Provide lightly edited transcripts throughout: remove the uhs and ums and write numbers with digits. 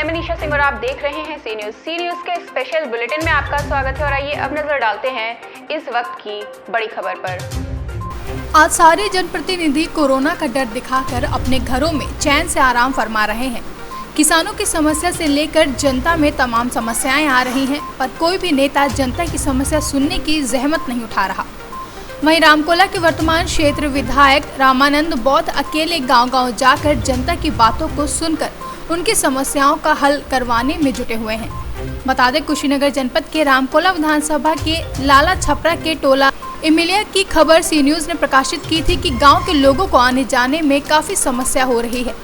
मनीषा सिंह और आप देख रहे हैं सी न्यूज़ के स्पेशल बुलेटिन में आपका स्वागत है। और आइए अब नजर डालते हैं इस वक्त की बड़ी खबर पर। आज सारे जनप्रतिनिधि कोरोना का डर दिखाकर अपने घरों में चैन से आराम फरमा रहे हैं। किसानों की समस्या से लेकर जनता में तमाम समस्याएं आ रही हैं, पर कोई भी नेता जनता की समस्या सुनने की जहमत नहीं उठा रहा। वहीं रामकोला के वर्तमान क्षेत्र विधायक रामानंद बौद्ध अकेले गांव-गांव जाकर जनता की बातों को सुनकर उनकी समस्याओं का हल करवाने में जुटे हुए हैं। बता दें, कुशीनगर जनपद के रामकोला विधानसभा के लाला छपरा के टोला इमिलिया की खबर सी न्यूज़ ने प्रकाशित की थी कि गांव के लोगों को आने जाने में काफ़ी समस्या हो रही है।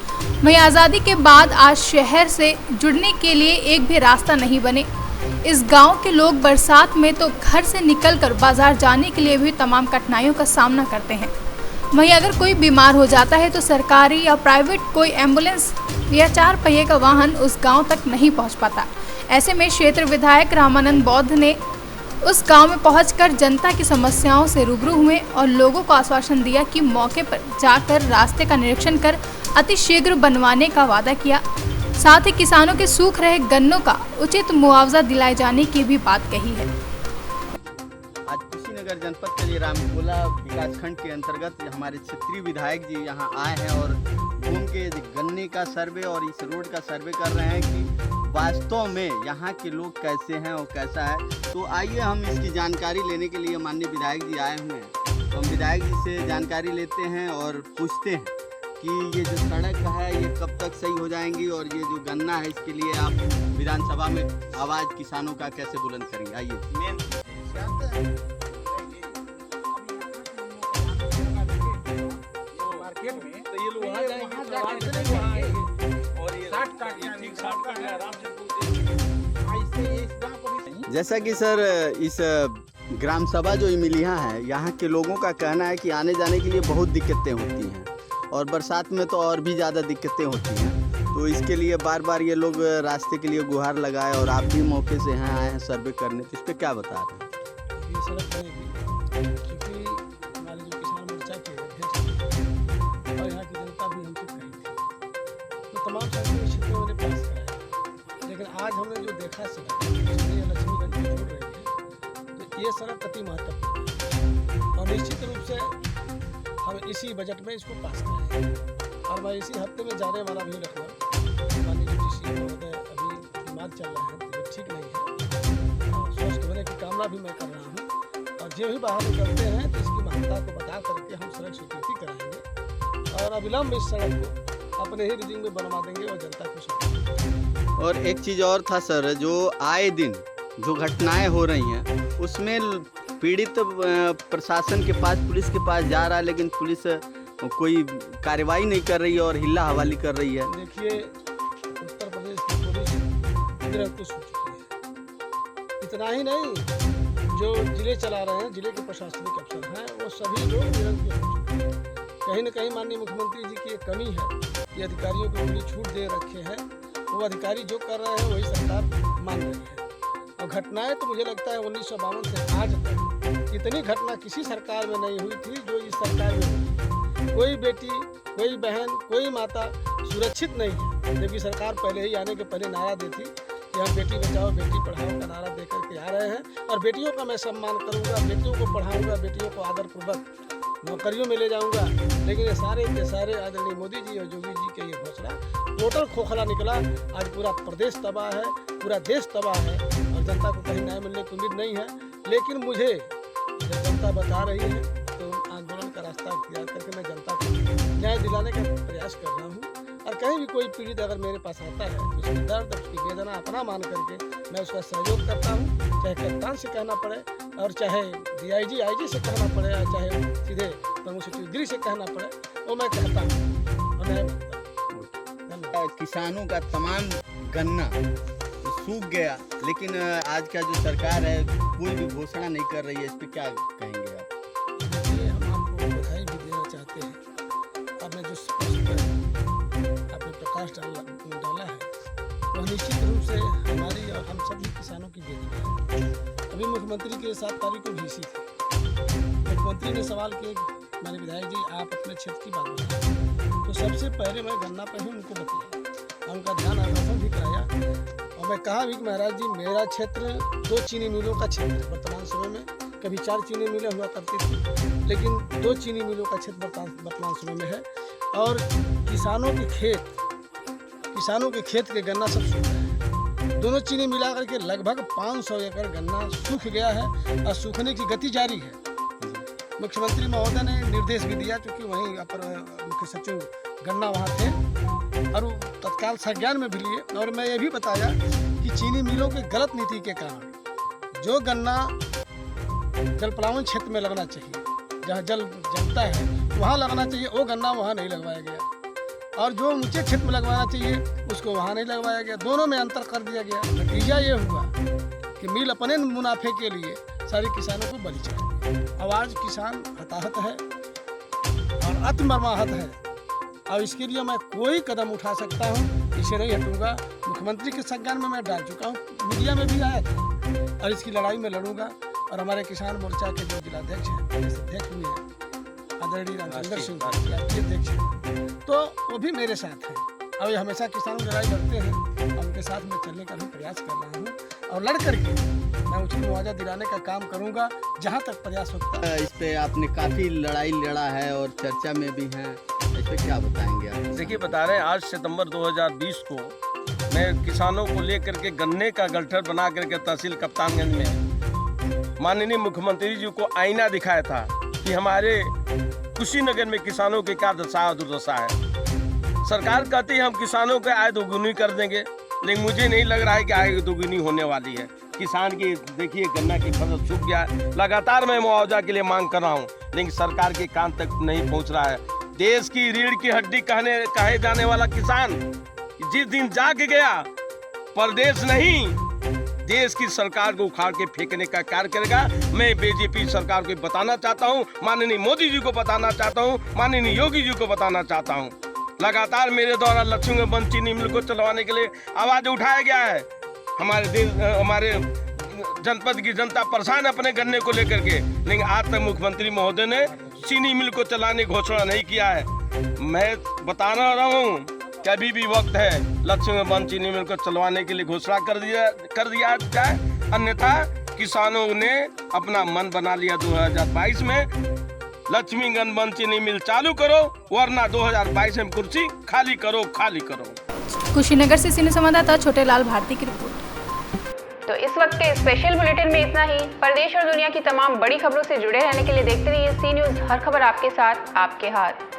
वहीं आज़ादी के बाद आज शहर से जुड़ने के लिए एक भी रास्ता नहीं बने। इस गांव के लोग बरसात में तो घर से निकलकर बाजार जाने के लिए भी तमाम कठिनाइयों का सामना करते हैं। वहीं अगर कोई बीमार हो जाता है तो सरकारी या प्राइवेट कोई एम्बुलेंस या 4 पहिए का वाहन उस गांव तक नहीं पहुंच पाता। ऐसे में क्षेत्र विधायक रामानंद बौद्ध ने उस गांव में पहुंचकर जनता की समस्याओं से रूबरू हुए और लोगों को आश्वासन दिया कि मौके पर जाकर रास्ते का निरीक्षण कर अतिशीघ्र बनवाने का वादा किया। साथ ही किसानों के सूख रहे गन्नों का उचित मुआवजा दिलाए जाने की भी बात कही है। आज कुशीनगर जनपद के लिए रामकोला विकासखंड के अंतर्गत हमारे क्षेत्रीय विधायक जी यहाँ आए हैं और घूम के गन्ने का सर्वे और इस रोड का सर्वे कर रहे हैं कि वास्तव में यहाँ के लोग कैसे हैं और कैसा है। तो आइए हम इसकी जानकारी लेने के लिए माननीय विधायक जी आए हुए हैं, तो हम विधायक जी से जानकारी लेते हैं और पूछते हैं कि ये जो सड़क है ये कब तक सही हो जाएंगी और ये जो गन्ना है इसके लिए आप विधानसभा में आवाज़ किसानों का कैसे बुलंद करेंगे। आइए जैसा कि सर इस ग्राम सभा जो इमिलिया है यहाँ के लोगों का कहना है कि आने जाने के लिए बहुत दिक्कतें होती हैं और बरसात में तो और भी ज़्यादा दिक्कतें होती हैं। तो इसके लिए बार बार ये लोग रास्ते के लिए गुहार लगाए और आप भी मौके से यहाँ आए हैं सर्वे करने, तो इस पर क्या बता रहे हैं? ये सड़क बनेगी क्योंकि हमारे जो किसान मोर्चा के अध्यक्ष और यहाँ की जनता भी हमसे कही थी, तो तमाम सड़कें क्षेत्र में उन्हें पास कराया। लेकिन आज हमने जो देखा सड़क लक्ष्मीगंज में जुड़ रही है, तो ये सड़क अति महत्वपूर्ण है और निश्चित रूप से हम इसी बजट में इसको पास कराएंगे। और मैं इसी हफ्ते में जाने वाला भी लखनऊ, माननीय डीसी महोदय अभी बीमार चल रहे हैं, तबीयत ठीक नहीं है और स्वस्थ होने की कामना भी मैं कर रहा हूँ। और जो भी बाहर निकलते हैं तो इसकी महत्ता को बता करके हम सड़क स्वीकृति कराएंगे और अविलंब इस सड़क को अपने ही रीडिंग में बनवा देंगे और जनता को सुनेंगे। और एक चीज़ और था सर, जो आए दिन जो घटनाएं हो रही हैं उसमें पीड़ित प्रशासन के पास, पुलिस के पास जा रहा है, लेकिन पुलिस कोई कार्रवाई नहीं कर रही है और हिल्ला हवाली कर रही है। देखिए, उत्तर प्रदेश की पुलिस निरंकुश हो चुकी है। इतना ही नहीं, जो जिले चला रहे हैं, जिले के प्रशासनिक अफसर हैं, वो सभी लोग निरंकुश हो चुके हैं। कहीं न कहीं माननीय मुख्यमंत्री जी की एक कमी है कि अधिकारियों को पूरी छूट दे रखे हैं। वो अधिकारी जो कर रहे हैं वही सरकार मान रही है। और घटनाएं तो मुझे लगता है 1952 से आज तक इतनी घटना किसी सरकार में नहीं हुई थी जो इस सरकार में हुई। कोई बेटी, कोई बहन, कोई माता सुरक्षित नहीं है, जबकि सरकार पहले ही आने के पहले नारा देती कि हम बेटी बचाओ बेटी पढ़ाओ का नारा दे करके आ रहे हैं और बेटियों का मैं सम्मान करूंगा, बेटियों को पढ़ाऊंगा, बेटियों को आदरपूर्वक नौकरियों में ले जाऊंगा। लेकिन ये सारे के सारे आदरणीय मोदी जी और योगी जी के ये घोषणा टोटल खोखला निकला। आज पूरा प्रदेश तबाह है, पूरा देश तबाह है और जनता को कहीं न्याय मिलने की उम्मीद नहीं है। लेकिन मुझे जब जनता बता रही है तो आंदोलन का रास्ता अख्तियार करके मैं जनता को न्याय दिलाने का प्रयास कर रहा हूँ। और कहीं भी कोई पीड़ित अगर मेरे पास आता है तो उसकी दर्द, उसकी वेदना अपना मान करके मैं उसका सहयोग करता हूँ, चाहे कप्तान से कहना पड़े और चाहे DIG IG से कहना पड़े या चाहे सीधे प्रमुख सचिव गृह से कहना पड़े, वो मैं कहता हूँ और न्याय मिलता हूँ। किसानों का तमाम गन्ना सूख गया, लेकिन आज का जो सरकार है कोई भी घोषणा नहीं कर रही है, इस पर क्या कहेंगे आप? देखिए, हम आपको बधाई भी देना चाहते हैं। आपने जो आपने प्रकाश डाला है वह निश्चित रूप से हमारी और हम सभी किसानों की वेदना है। अभी मुख्यमंत्री के 7 तारीख को VC थी। मुख्यमंत्री ने सवाल किया, हमारे विधायक जी आप अपने क्षेत्र की बात बताएं, तो सबसे पहले मैं गन्ना पर ही उनको बताया और उनका ध्यान आकर्षण भी कराया। और मैं कहा भी कि महाराज जी, मेरा क्षेत्र 2 चीनी मिलों का क्षेत्र है वर्तमान समय में। कभी 4 चीनी मिलें हुआ करती थी, लेकिन 2 चीनी मिलों का क्षेत्र वर्तमान समय में है। और किसानों के खेत के गन्ना सब सूख रहे हैं। दोनों चीनी मिलाकर के लगभग 500 एकड़ गन्ना सूख गया है और सूखने की गति जारी है। मुख्यमंत्री महोदय ने निर्देश भी दिया, क्योंकि वहीं अपर मुख्य सचिव गन्ना वहाँ थे और तत्काल संज्ञान में भी लिए। और मैं ये भी बताया कि चीनी मिलों के गलत नीति के कारण जो गन्ना जलप्लावन क्षेत्र में लगना चाहिए, जहाँ जल जमता है वहाँ लगना चाहिए, वो गन्ना वहाँ नहीं लगवाया गया। और जो ऊंचे क्षेत्र में लगवाना चाहिए उसको वहाँ नहीं लगवाया गया। दोनों में अंतर कर दिया गया। नतीजा ये हुआ कि मिल अपने मुनाफे के लिए सारे किसानों को बलि चढ़ाई। अब आज किसान हताहत है और अतिमर्माहत है, और इसके लिए मैं कोई कदम उठा सकता हूँ, इसे नहीं हटूंगा। मुख्यमंत्री के संज्ञान में मैं डाल चुका हूँ, मीडिया में भी आया था, और इसकी लड़ाई में लड़ूंगा। और हमारे किसान मोर्चा के जो जिलाध्यक्ष हैं, प्रदेश अध्यक्ष भी हैं आदरणीय रामचंद्र सिंह राष्ट्रीय अध्यक्ष हैं, तो वो भी मेरे साथ हैं। और ये हमेशा किसानों की लड़ाई लड़ते हैं, और उनके साथ में चलने का भी प्रयास कर रहा हूँ। और लड़ करके मैं उचित मुआवजा दिलाने का काम करूँगा जहाँ तक प्रयास होता है। इस पे आपने काफ़ी लड़ाई लड़ा है और चर्चा में भी हैं, इस पे क्या बताएंगे आप? देखिए, बता रहे हैं, 8 सितंबर 2020 को मैं किसानों को लेकर के गन्ने का गट्ठर बना करके तहसील कप्तानगंज में माननीय मुख्यमंत्री जी को आईना दिखाया था कि हमारे कुशीनगर में किसानों की क्या दशा दुर्दशा है। सरकार कहती है हम किसानों के आय दोगुनी कर देंगे, लेकिन मुझे नहीं लग रहा है कि आय दोगुनी होने वाली है। किसान की देखिए, गन्ना की फसल सूख गया है। लगातार मैं मुआवजा के लिए मांग कर रहा हूँ, लेकिन सरकार के कान तक नहीं पहुँच रहा है। देश की रीढ़ की हड्डी कहे जाने वाला किसान जिस दिन जाग गया, प्रदेश नहीं देश की सरकार को उखाड़ के फेंकने का कार्य करेगा। मैं बीजेपी सरकार को बताना चाहता हूं, माननीय मोदी जी को बताना चाहता हूं, माननीय योगी जी को बताना चाहता हूं, लगातार मेरे द्वारा लक्ष्मीगंज चीनी मिल को चलवाने के लिए आवाज उठाया गया है। हमारे जनपद की जनता परेशान अपने गन्ने को लेकर के, लेकिन आज तक मुख्यमंत्री महोदय ने चीनी मिल को चलाने की घोषणा नहीं किया है। मैं बता रहा हूँ कि अभी भी वक्त है, लक्ष्मीगंज चीनी मिल को चलवाने के लिए घोषणा कर दिया जाए, अन्यथा किसानों ने अपना मन बना लिया 2022 में लक्ष्मीगंज चीनी मिल चालू करो, वरना 2022 में कुर्सी खाली करो। कुशीनगर से सीनियर संवाददाता छोटे लाल भारती की रिपोर्ट। तो इस वक्त के स्पेशल बुलेटिन में इतना ही। प्रदेश और दुनिया की तमाम बड़ी खबरों से जुड़े रहने के लिए देखते रहिए सी न्यूज़, हर खबर आपके साथ, आपके हाथ।